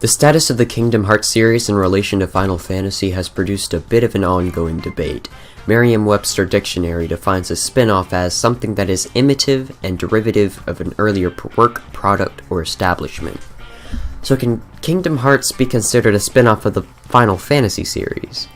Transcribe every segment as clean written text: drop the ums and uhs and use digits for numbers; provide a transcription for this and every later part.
The status of the Kingdom Hearts series in relation to Final Fantasy has produced a bit of an ongoing debate. Merriam-Webster Dictionary defines a spin-off as something that is imitative and derivative of an earlier work, product, or establishment. So can Kingdom Hearts be considered a spin-off of the Final Fantasy series?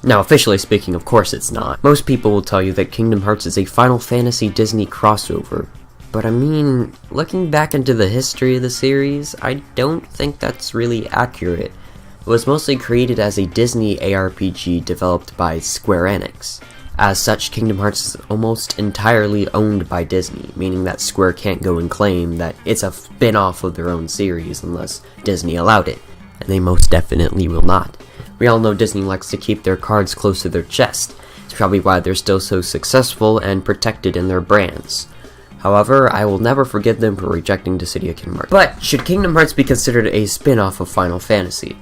Now, officially speaking, of course it's not. Most people will tell you that Kingdom Hearts is a Final Fantasy Disney crossover. But I mean, looking back into the history of the series, I don't think that's really accurate. It was mostly created as a Disney ARPG developed by Square Enix. As such, Kingdom Hearts is almost entirely owned by Disney, meaning that Square can't go and claim that it's a spin-off of their own series unless Disney allowed it, and they most definitely will not. We all know Disney likes to keep their cards close to their chest. It's probably why they're still so successful and protected in their brands. However, I will never forgive them for rejecting Dissidia Kingdom Hearts. But should Kingdom Hearts be considered a spin-off of Final Fantasy?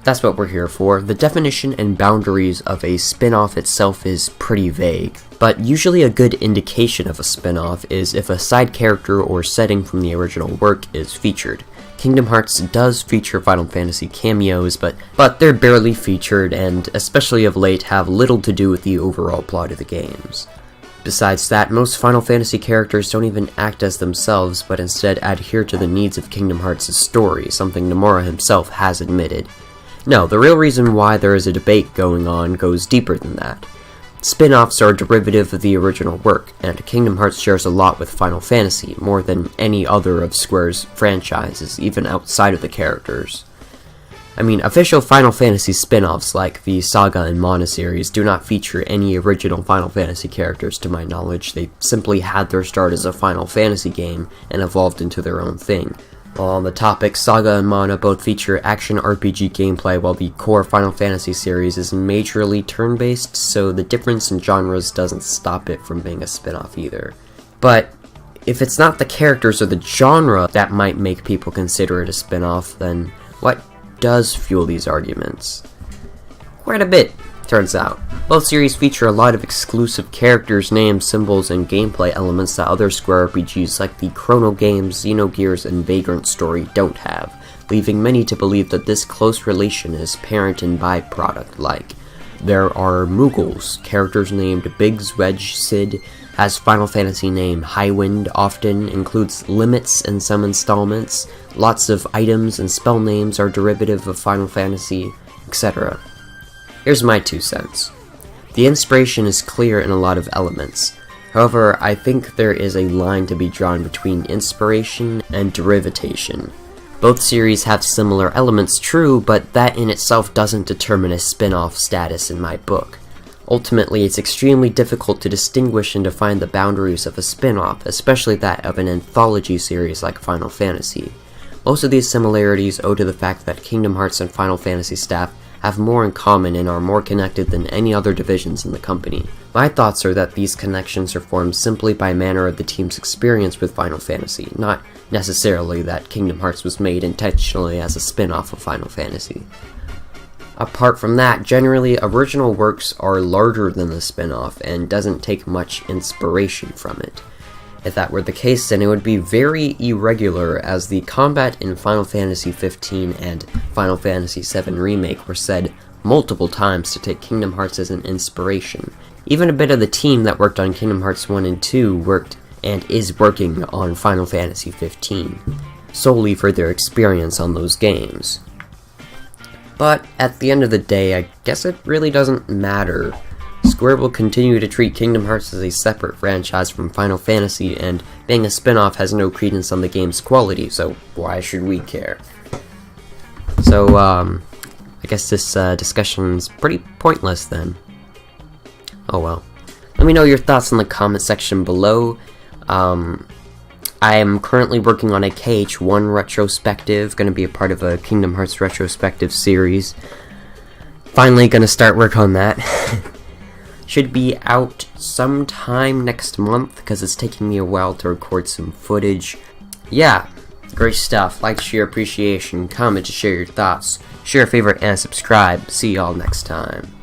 That's what we're here for. The definition and boundaries of a spin-off itself is pretty vague, but usually a good indication of a spin-off is if a side character or setting from the original work is featured. Kingdom Hearts does feature Final Fantasy cameos, but they're barely featured and, especially of late, have little to do with the overall plot of the games. Besides that, most Final Fantasy characters don't even act as themselves, but instead adhere to the needs of Kingdom Hearts' story, something Nomura himself has admitted. No, the real reason why there is a debate going on goes deeper than that. Spin-offs are a derivative of the original work, and Kingdom Hearts shares a lot with Final Fantasy, more than any other of Square's franchises, even outside of the characters. I mean, official Final Fantasy spin-offs like the Saga and Mana series do not feature any original Final Fantasy characters to my knowledge. They simply had their start as a Final Fantasy game and evolved into their own thing. While on the topic, Saga and Mana both feature action RPG gameplay, while the core Final Fantasy series is majorly turn-based, so the difference in genres doesn't stop it from being a spin-off either. But if it's not the characters or the genre that might make people consider it a spin-off, then what does fuel these arguments? Quite a bit, turns out. Both series feature a lot of exclusive characters, names, symbols, and gameplay elements that other Square RPGs like the Chrono Games, Xenogears, and Vagrant Story don't have, leaving many to believe that this close relation is parent and byproduct-like. There are Moogles, characters named Biggs, Wedge, Sid, has Final Fantasy name Highwind, often includes limits in some installments, lots of items and spell names are derivative of Final Fantasy, etc. Here's my 2 cents. The inspiration is clear in a lot of elements. However, I think there is a line to be drawn between inspiration and derivatation. Both series have similar elements, true, but that in itself doesn't determine a spin-off status in my book. Ultimately, it's extremely difficult to distinguish and define the boundaries of a spin-off, especially that of an anthology series like Final Fantasy. Most of these similarities owe to the fact that Kingdom Hearts and Final Fantasy staff have more in common and are more connected than any other divisions in the company. My thoughts are that these connections are formed simply by manner of the team's experience with Final Fantasy, not necessarily that Kingdom Hearts was made intentionally as a spin-off of Final Fantasy. Apart from that, generally, original works are larger than the spin-off and doesn't take much inspiration from it. If that were the case, then it would be very irregular, as the combat in Final Fantasy XV and Final Fantasy VII Remake were said multiple times to take Kingdom Hearts as an inspiration. Even a bit of the team that worked on Kingdom Hearts 1 and 2 worked and is working on Final Fantasy XV, solely for their experience on those games. But at the end of the day, I guess it really doesn't matter. Square will continue to treat Kingdom Hearts as a separate franchise from Final Fantasy, and being a spin-off has no credence on the game's quality, so why should we care? So, I guess this discussion's pretty pointless then. Oh well. Let me know your thoughts in the comment section below. I am currently working on a KH1 retrospective, going to be a part of a Kingdom Hearts retrospective series. Finally going to start work on that. Should be out sometime next month, because it's taking me a while to record some footage. Yeah, great stuff. Like to share appreciation, comment to share your thoughts, share a favorite, and subscribe. See y'all next time.